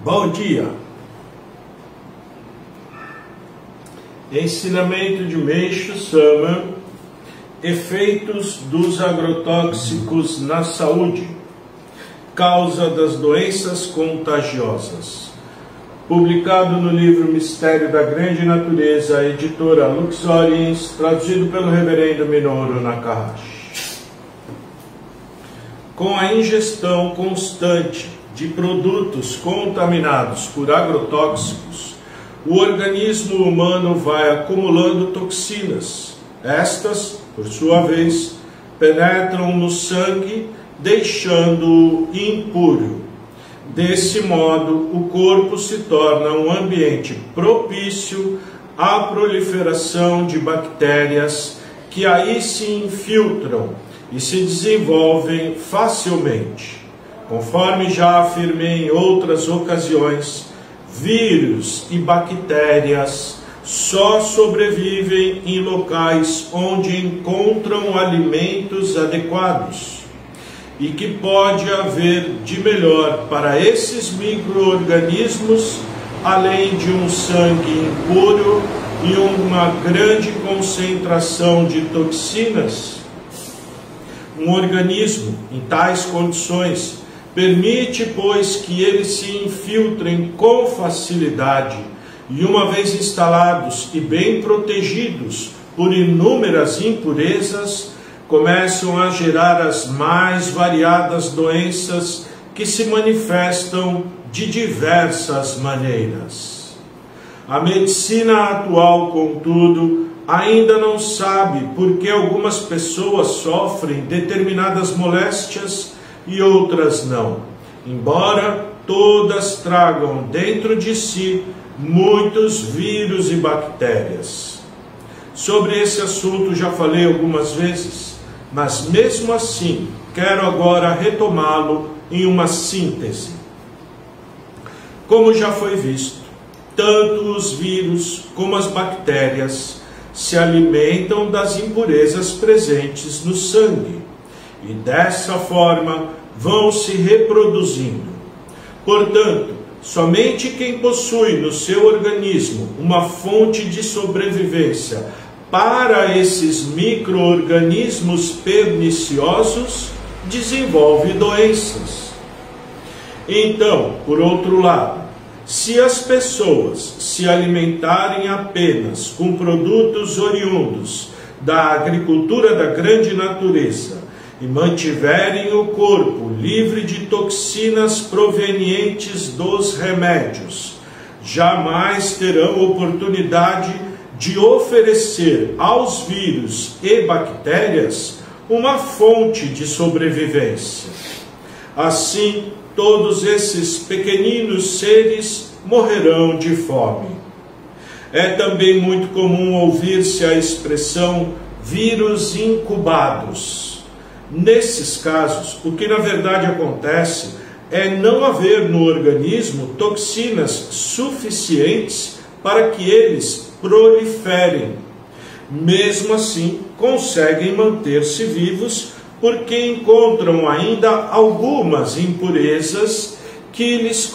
Bom dia! Ensinamento de Meisho Sama: efeitos dos agrotóxicos na saúde, causa das doenças contagiosas. Publicado no livro Mistério da Grande Natureza, editora Lux Oriens, traduzido pelo reverendo Minoru Nakahashi. Com a ingestão constante de produtos contaminados por agrotóxicos, o organismo humano vai acumulando toxinas. Estas, por sua vez, penetram no sangue, deixando-o impuro. Desse modo, o corpo se torna um ambiente propício à proliferação de bactérias que aí se infiltram e se desenvolvem facilmente. Conforme já afirmei em outras ocasiões, vírus e bactérias só sobrevivem em locais onde encontram alimentos adequados. E que pode haver de melhor para esses micro-organismos, além de um sangue impuro e uma grande concentração de toxinas? Um organismo em tais condições permite, pois, que eles se infiltrem com facilidade e, uma vez instalados e bem protegidos por inúmeras impurezas, começam a gerar as mais variadas doenças que se manifestam de diversas maneiras. A medicina atual, contudo, ainda não sabe por que algumas pessoas sofrem determinadas moléstias e outras não, embora todas tragam dentro de si muitos vírus e bactérias. Sobre esse assunto já falei algumas vezes, mas mesmo assim quero agora retomá-lo em uma síntese. Como já foi visto, tanto os vírus como as bactérias se alimentam das impurezas presentes no sangue e dessa forma vão se reproduzindo. Portanto, somente quem possui no seu organismo uma fonte de sobrevivência para esses micro-organismos perniciosos desenvolve doenças. Então, por outro lado, se as pessoas se alimentarem apenas com produtos oriundos da agricultura da grande natureza e mantiverem o corpo livre de toxinas provenientes dos remédios, jamais terão oportunidade de oferecer aos vírus e bactérias uma fonte de sobrevivência. Assim, todos esses pequeninos seres morrerão de fome. É também muito comum ouvir-se a expressão vírus incubados. Nesses casos, o que na verdade acontece é não haver no organismo toxinas suficientes para que eles proliferem. Mesmo assim, conseguem manter-se vivos porque encontram ainda algumas impurezas que lhes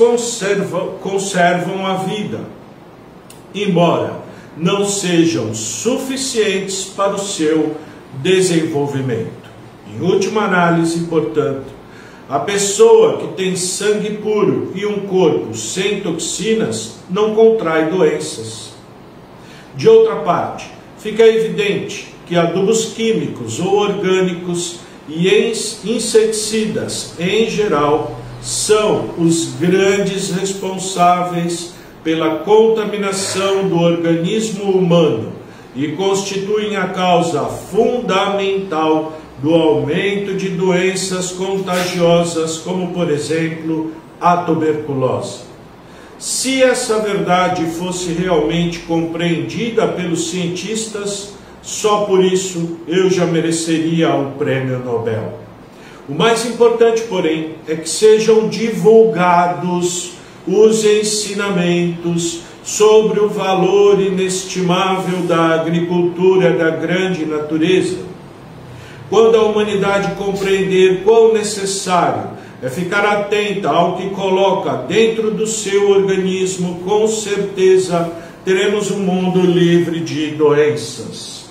conservam a vida, embora não sejam suficientes para o seu desenvolvimento. Em última análise, portanto, a pessoa que tem sangue puro e um corpo sem toxinas não contrai doenças. De outra parte, fica evidente que adubos químicos ou orgânicos e inseticidas, em geral, são os grandes responsáveis pela contaminação do organismo humano e constituem a causa fundamental do aumento de doenças contagiosas, como, por exemplo, a tuberculose. Se essa verdade fosse realmente compreendida pelos cientistas, só por isso eu já mereceria o prêmio Nobel. O mais importante, porém, é que sejam divulgados os ensinamentos sobre o valor inestimável da agricultura da grande natureza. Quando a humanidade compreender quão necessário é ficar atenta ao que coloca dentro do seu organismo. Com certeza teremos um mundo livre de doenças.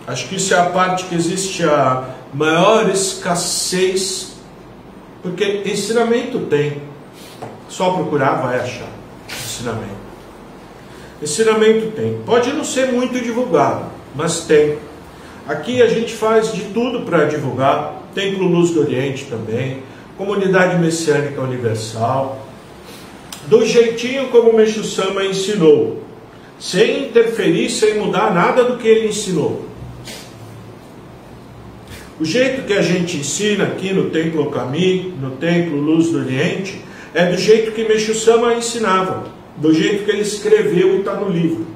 Acho que isso é a parte que existe a maior escassez, porque ensinamento tem. Só procurar vai achar ensinamento. Ensinamento tem. Pode não ser muito divulgado, mas tem. Aqui a gente faz de tudo para divulgar. Templo Luz do Oriente também, Comunidade Messiânica Universal, do jeitinho como o Meixo Sama ensinou, sem interferir, sem mudar nada do que ele ensinou. O jeito que a gente ensina aqui no Templo Kami, no Templo Luz do Oriente, é do jeito que Meixo Sama ensinava, do jeito que ele escreveu e está no livro.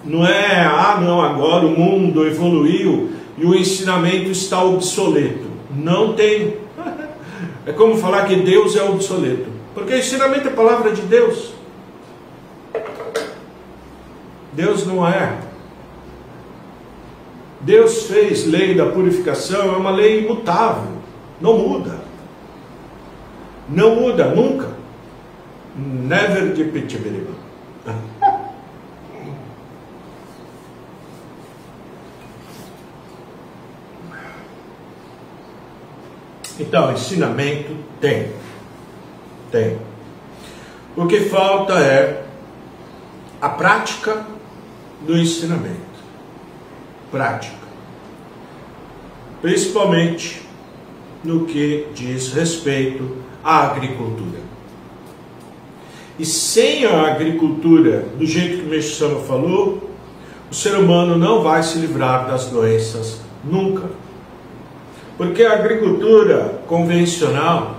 Não é, não, agora o mundo evoluiu e o ensinamento está obsoleto. Não tem. É como falar que Deus é obsoleto, porque o ensinamento é a palavra de Deus. Deus não é. Deus fez lei da purificação, é uma lei imutável, não muda. Não muda, nunca. Never de Pitibiriba. Então, ensinamento tem. Tem. O que falta é a prática do ensinamento. Prática. Principalmente no que diz respeito à agricultura. E sem a agricultura, do jeito que o Meixo Sama falou, o ser humano não vai se livrar das doenças nunca. Porque a agricultura convencional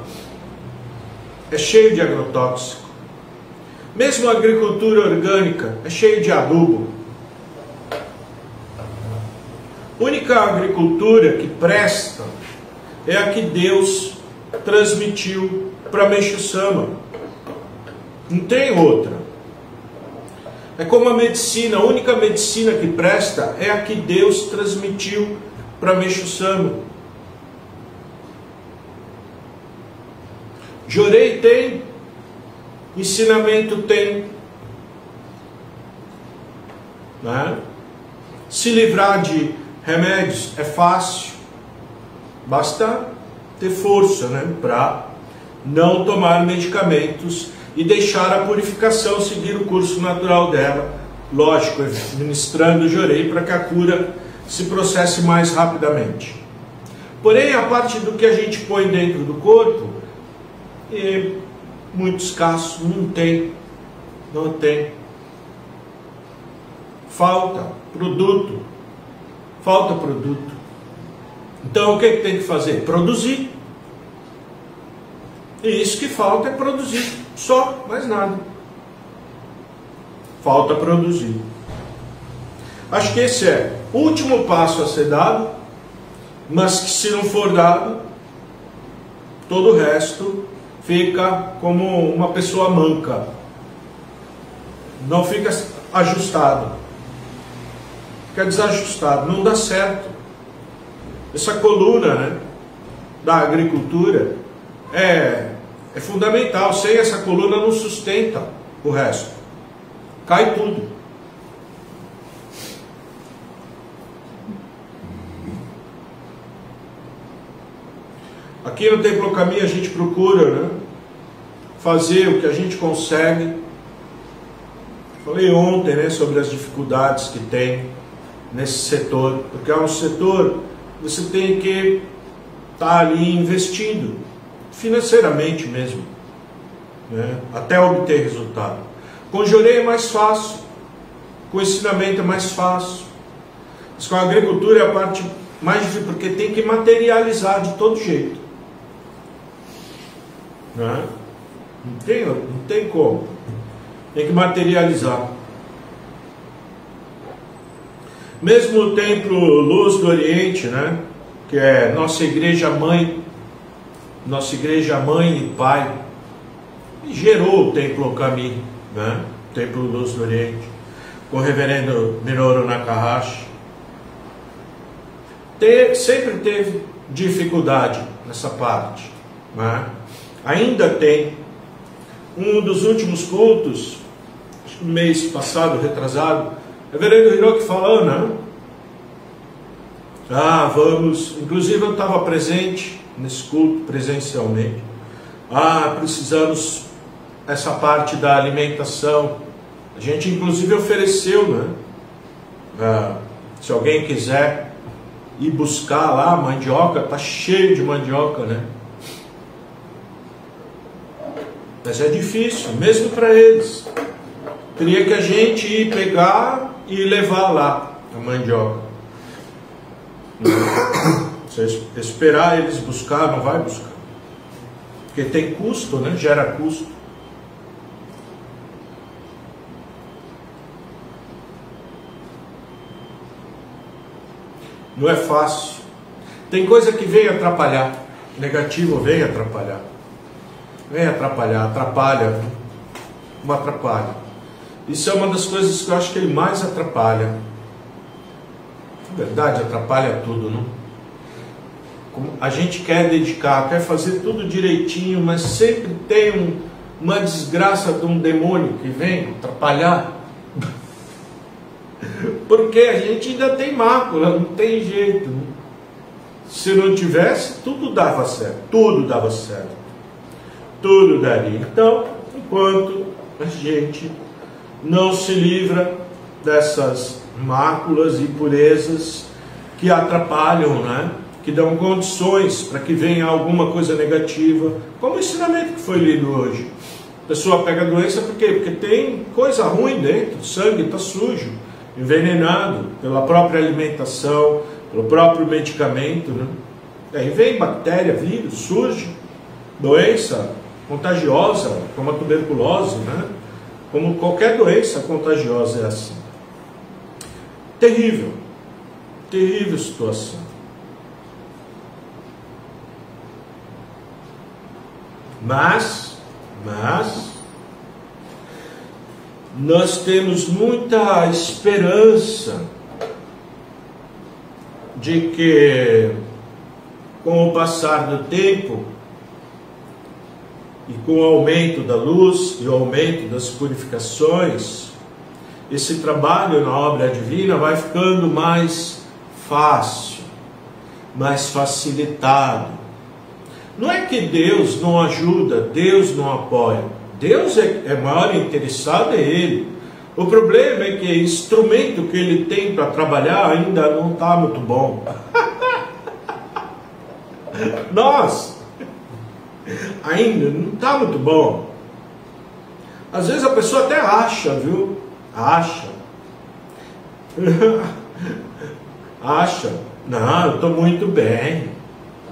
é cheia de agrotóxico. Mesmo a agricultura orgânica é cheia de adubo. A única agricultura que presta é a que Deus transmitiu para Meixo Sama. Não tem outra. É como a medicina, a única medicina que presta é a que Deus transmitiu para Meixo Sama. Jorei tem, ensinamento tem, né? Se livrar de remédios é fácil, basta ter força, né, para não tomar medicamentos e deixar a purificação seguir o curso natural dela, lógico, administrando o jorei para que a cura se processe mais rapidamente. Porém, a parte do que a gente põe dentro do corpo, em muitos casos não tem. Falta produto. Então o que tem que fazer? Produzir. E isso que falta é produzir. Só, mais nada. Falta produzir. Acho que esse é o último passo a ser dado, mas que se não for dado, todo o resto fica como uma pessoa manca. Não fica ajustado. Fica desajustado. Não dá certo. Essa coluna, né, da agricultura é fundamental. Sem essa coluna não sustenta o resto. Cai tudo. Aqui no Templo Kami a gente procura, né, fazer o que a gente consegue. Falei ontem, né, sobre as dificuldades que tem nesse setor, porque é um setor que você tem que estar ali investindo, financeiramente mesmo, né, até obter resultado. Com jorei é mais fácil, com ensinamento é mais fácil, mas com a agricultura é a parte mais difícil, porque tem que materializar de todo jeito. Né? Não tem como. Tem que materializar. Mesmo o Templo Luz do Oriente, né, que é nossa igreja mãe e pai, gerou o Templo Kami, né, Templo Luz do Oriente, com o reverendo Minoru Nakahashi. sempre teve dificuldade nessa parte, né? Ainda tem. Um dos últimos cultos, acho que no mês passado, retrasado, o reverendo Hiroki falando, né? Vamos, inclusive eu estava presente nesse culto presencialmente. Precisamos essa parte da alimentação. A gente inclusive ofereceu, né? Se alguém quiser ir buscar lá mandioca, tá cheio de mandioca, né? Mas é difícil, mesmo para eles. Teria que a gente ir pegar e levar lá a mandioca. Você esperar eles buscar, não vai buscar. Porque tem custo, né? Gera custo. Não é fácil. Tem coisa que vem atrapalhar. Negativo vem atrapalhar. Vem atrapalhar, atrapalha. Uma atrapalha. Isso é uma das coisas que eu acho que ele mais atrapalha. Na verdade, atrapalha tudo, não? Como a gente quer dedicar, quer fazer tudo direitinho, mas sempre tem uma desgraça de um demônio que vem atrapalhar. Porque a gente ainda tem mácula, não tem jeito, né? Se não tivesse, tudo dava certo. Tudo dava certo. Tudo daria. Então, enquanto a gente não se livra dessas máculas e impurezas que atrapalham, né? Que dão condições para que venha alguma coisa negativa, como o ensinamento que foi lido hoje. A pessoa pega a doença por quê? Porque tem coisa ruim dentro, o sangue está sujo, envenenado pela própria alimentação, pelo próprio medicamento, né? Aí vem bactéria, vírus, surge, doença contagiosa, como a tuberculose, né? Como qualquer doença contagiosa é assim. Terrível, terrível situação. Mas nós temos muita esperança de que, com o passar do tempo e com o aumento da luz e o aumento das purificações, esse trabalho na obra divina vai ficando mais fácil, mais facilitado. Não é que Deus não ajuda, Deus não apoia. Deus é maior interessado, é Ele. O problema é que o instrumento que Ele tem para trabalhar ainda não está muito bom. Nós, ainda não está muito bom. Às vezes a pessoa até acha, viu? Acha. Acha. Não, eu estou muito bem.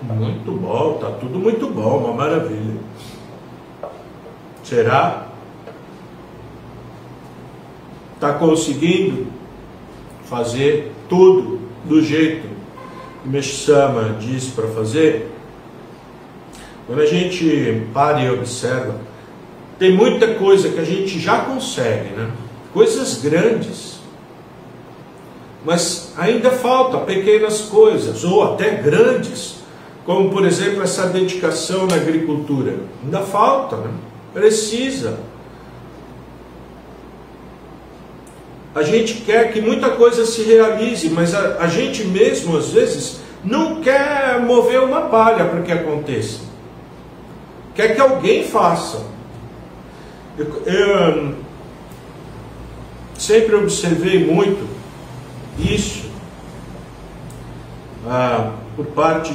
Muito bom, está tudo muito bom, uma maravilha. Será? Está conseguindo fazer tudo do jeito que Meshama diz para fazer? Quando a gente para e observa, tem muita coisa que a gente já consegue, né? Coisas grandes. Mas ainda falta pequenas coisas, ou até grandes, como por exemplo essa dedicação na agricultura. Ainda falta, né? Precisa. A gente quer que muita coisa se realize, mas a gente mesmo às vezes não quer mover uma palha para que aconteça. Quer que alguém faça. Eu sempre observei muito isso por parte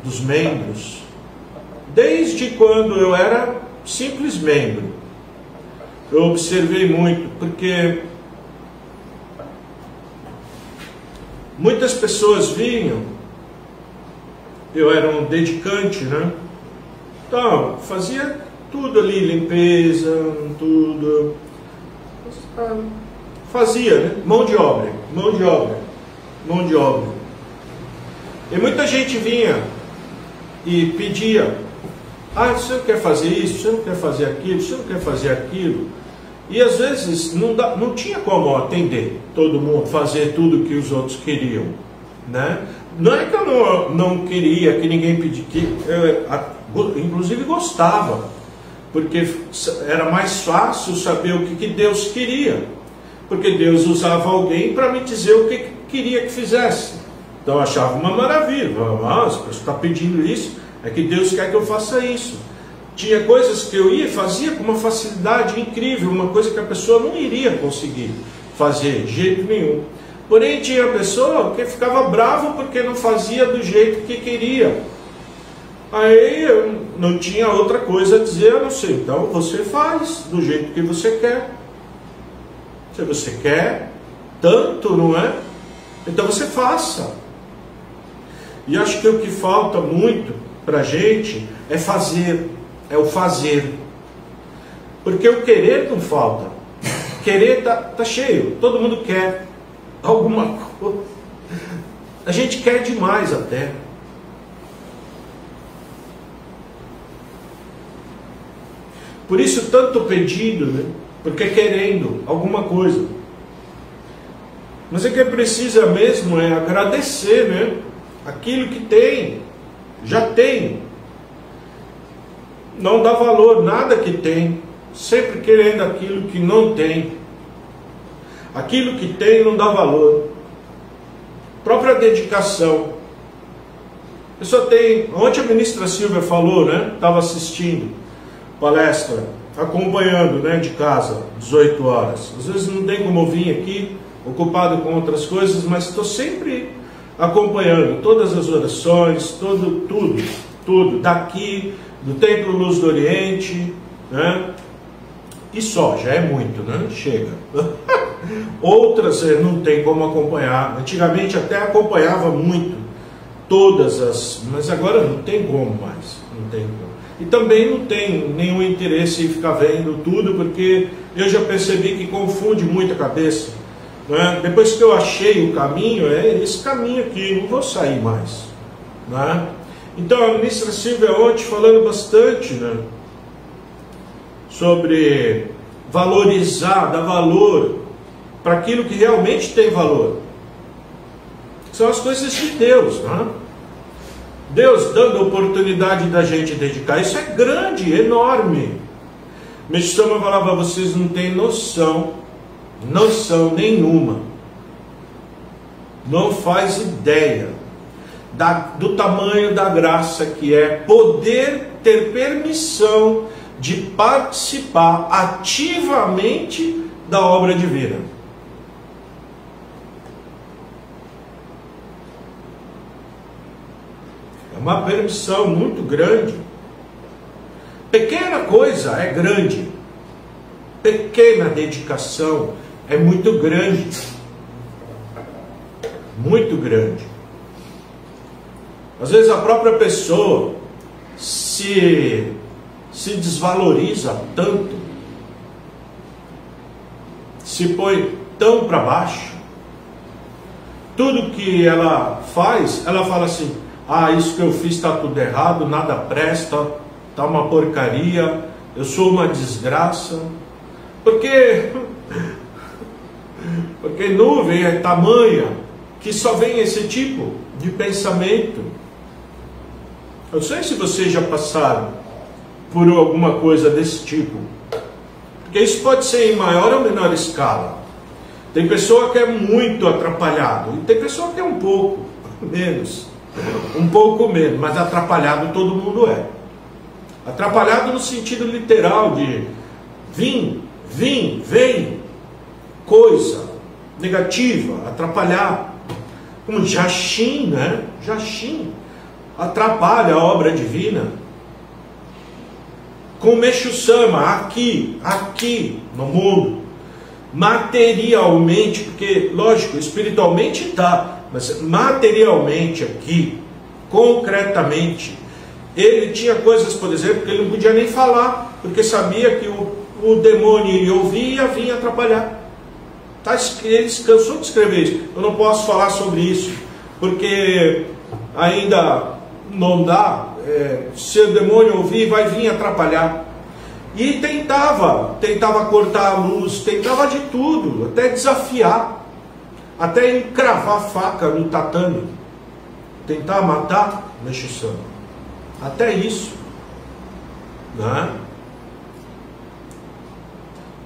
dos membros, desde quando eu era simples membro. Eu observei muito, porque muitas pessoas vinham, eu era um dedicante, né? Então, fazia tudo ali, limpeza, tudo. Fazia, né? Mão de obra. E muita gente vinha e pedia: você não quer fazer isso, você não quer fazer aquilo, você não quer fazer aquilo. E às vezes não tinha como atender todo mundo, fazer tudo que os outros queriam, né? Não é que eu não queria que ninguém pedisse, inclusive gostava, porque era mais fácil saber o que Deus queria, porque Deus usava alguém para me dizer o que queria que fizesse. Então eu achava uma maravilha. Nossa, você está pedindo isso, é que Deus quer que eu faça isso. Tinha coisas que eu ia e fazia com uma facilidade incrível, uma coisa que a pessoa não iria conseguir fazer de jeito nenhum. Porém tinha pessoa que ficava brava porque não fazia do jeito que queria. Aí eu não tinha outra coisa a dizer, a não ser, então você faz do jeito que você quer. Se você quer tanto, não é? Então você faça. E acho que o que falta muito para a gente é fazer, é o fazer. Porque o querer não falta. Querer tá cheio, todo mundo quer alguma coisa. A gente quer demais até. Por isso tanto pedido, né? Porque querendo alguma coisa. Mas o que precisa mesmo é agradecer, né? Aquilo que tem, já tem. Não dá valor nada que tem, sempre querendo aquilo que não tem. Aquilo que tem não dá valor. Própria dedicação. Eu só tenho. Ontem a ministra Silvia falou, né? Estava assistindo palestra, acompanhando, né? De casa, 18 horas. Às vezes não tem como eu vir aqui, ocupado com outras coisas, mas estou sempre acompanhando todas as orações, tudo, daqui, do Templo Luz do Oriente, né? E só, já é muito, né? Chega. Outras não tem como acompanhar. Antigamente até acompanhava muito todas as, mas agora não tem como mais, não tem como. E também não tem nenhum interesse em ficar vendo tudo, porque eu já percebi que confunde muito a cabeça, né? Depois que eu achei o caminho, é esse caminho aqui, não vou sair mais, né? Então a ministra Silvia ontem falando bastante, né, sobre valorizar, dar valor para aquilo que realmente tem valor. São as coisas de Deus, né? Deus dando a oportunidade da gente dedicar, isso é grande, enorme. Meshama falava, vocês não têm noção nenhuma, não faz ideia do tamanho da graça que é poder ter permissão de participar ativamente da obra divina. É uma permissão muito grande. Pequena coisa é grande. Pequena dedicação é muito grande. Muito grande. Às vezes a própria pessoa se desvaloriza tanto, se põe tão para baixo, tudo que ela faz, ela fala assim, isso que eu fiz está tudo errado, nada presta, está uma porcaria, eu sou uma desgraça, porque nuvem é tamanha que só vem esse tipo de pensamento. Eu não sei se vocês já passaram por alguma coisa desse tipo, porque isso pode ser em maior ou menor escala. Tem pessoa que é muito atrapalhado e tem pessoa que é um pouco menos, mas atrapalhado todo mundo é. Atrapalhado no sentido literal de vem, coisa negativa, atrapalhar, como Jachim, né? Jachim atrapalha a obra divina. Com Meshama, aqui no mundo, materialmente, porque, lógico, espiritualmente está, mas materialmente aqui, concretamente, ele tinha coisas, por exemplo, que ele não podia nem falar, porque sabia que o demônio iria ouvir e vinha atrapalhar. Ele cansou de escrever isso. Eu não posso falar sobre isso, porque ainda não dá. Se o demônio ouvir, vai vir atrapalhar. E tentava cortar a luz, tentava de tudo, até desafiar, até encravar faca no tatame. tentar matar Meixo Sama. Até isso. Né?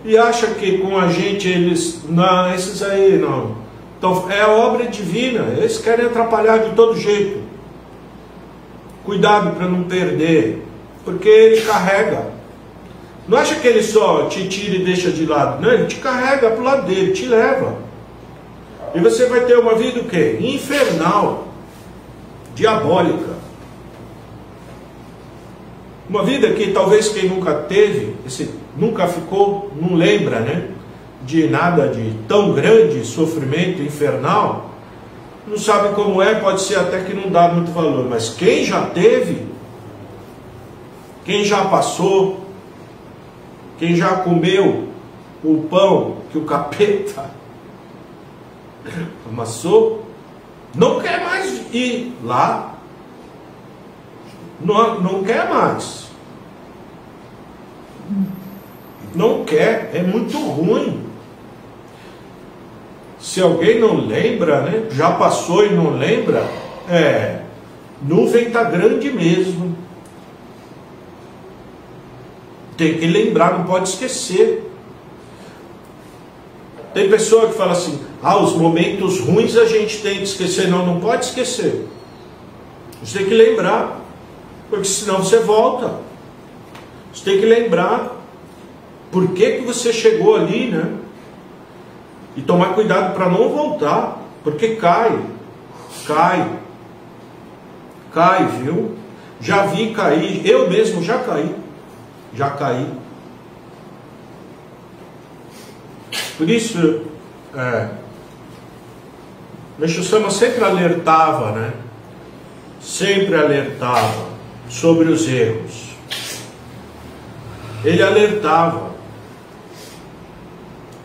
E acha que com a gente eles... Não, esses aí não. Então é obra divina. Eles querem atrapalhar de todo jeito. Cuidado para não perder. Porque ele carrega. Não acha que ele só te tira e deixa de lado. Não, ele te carrega para o lado dele, te leva. E você vai ter uma vida o quê? Infernal. Diabólica. Uma vida que talvez quem nunca teve, nunca ficou, não lembra, né? De nada de tão grande sofrimento infernal, não sabe como é, pode ser até que não dá muito valor. Mas quem já teve, quem já passou, quem já comeu o pão que o capeta amassou, não quer mais ir lá. Não quer mais. Não quer, é muito ruim. Se alguém não lembra, né? Já passou e não lembra, nuvem está grande mesmo. Tem que lembrar, não pode esquecer. Tem pessoa que fala assim, os momentos ruins a gente tem que esquecer. Não, não pode esquecer. Você tem que lembrar, porque senão você volta. Você tem que lembrar por que você chegou ali, né? E tomar cuidado para não voltar, porque cai, viu? Já vi cair, eu mesmo já caí. Por isso, Meixo Sama sempre alertava, né? Sempre alertava sobre os erros. Ele alertava.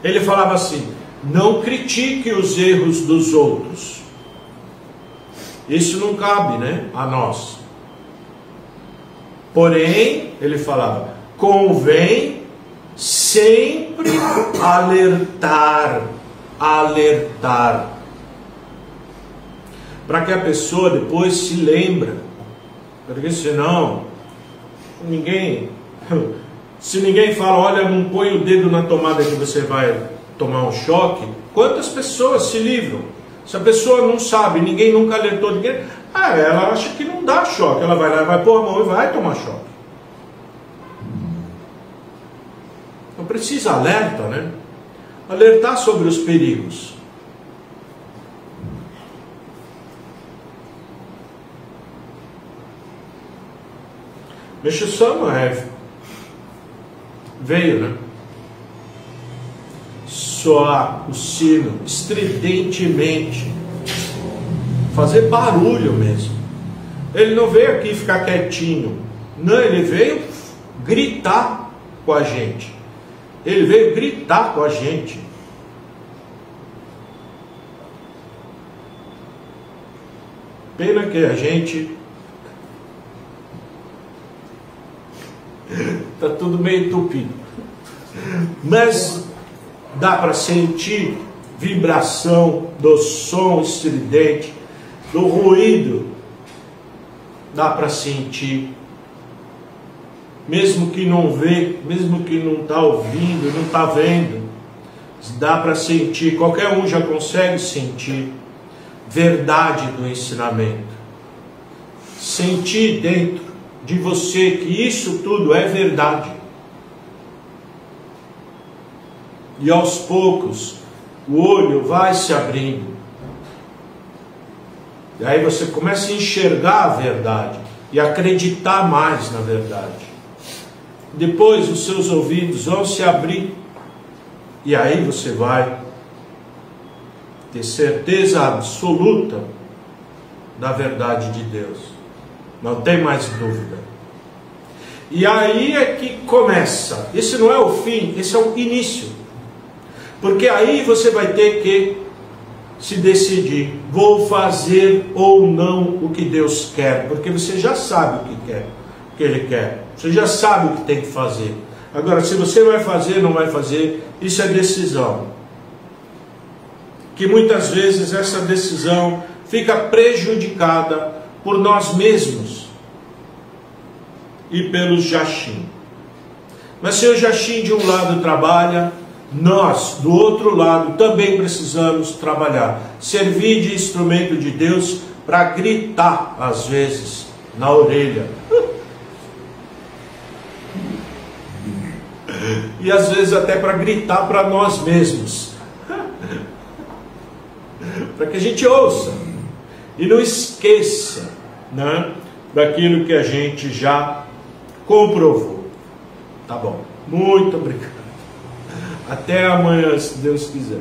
Ele falava assim, não critique os erros dos outros. Isso não cabe, né, a nós. Porém, ele falava, convém sempre alertar. Para que a pessoa depois se lembre. Porque senão, se ninguém fala, olha, não põe o dedo na tomada que você vai tomar um choque, quantas pessoas se livram? Se a pessoa não sabe, ninguém nunca alertou ninguém, ela acha que não dá choque, ela vai lá, vai pôr a mão e vai tomar choque. Então precisa alerta, né? Alertar sobre os perigos. Meixo Sama veio, né? Soar o sino estridentemente, fazer barulho mesmo. Ele não veio aqui ficar quietinho, não, ele veio gritar com a gente. Ele veio gritar com a gente. Pena que a gente tá tudo meio entupido, mas dá para sentir vibração do som estridente, do ruído, dá para sentir, mesmo que não vê, mesmo que não está ouvindo, não está vendo, dá para sentir, qualquer um já consegue sentir verdade do ensinamento, sentir dentro de você que isso tudo é verdade. E aos poucos o olho vai se abrindo. E aí você começa a enxergar a verdade e acreditar mais na verdade. Depois os seus ouvidos vão se abrir e aí você vai ter certeza absoluta da verdade de Deus. Não tem mais dúvida. E aí é que começa. Esse não é o fim, esse é o início. Porque aí você vai ter que se decidir, vou fazer ou não o que Deus quer, porque você já sabe o que quer, o que Ele quer, você já sabe o que tem que fazer. Agora, se você vai fazer ou não vai fazer, isso é decisão. Que muitas vezes essa decisão fica prejudicada por nós mesmos e pelos Jachim. Mas se o Jachim de um lado trabalha, nós, do outro lado, também precisamos trabalhar. Servir de instrumento de Deus para gritar, às vezes, na orelha. E às vezes até para gritar para nós mesmos. Para que a gente ouça. E não esqueça, né, daquilo que a gente já comprovou. Tá bom. Muito obrigado. Até amanhã, se Deus quiser.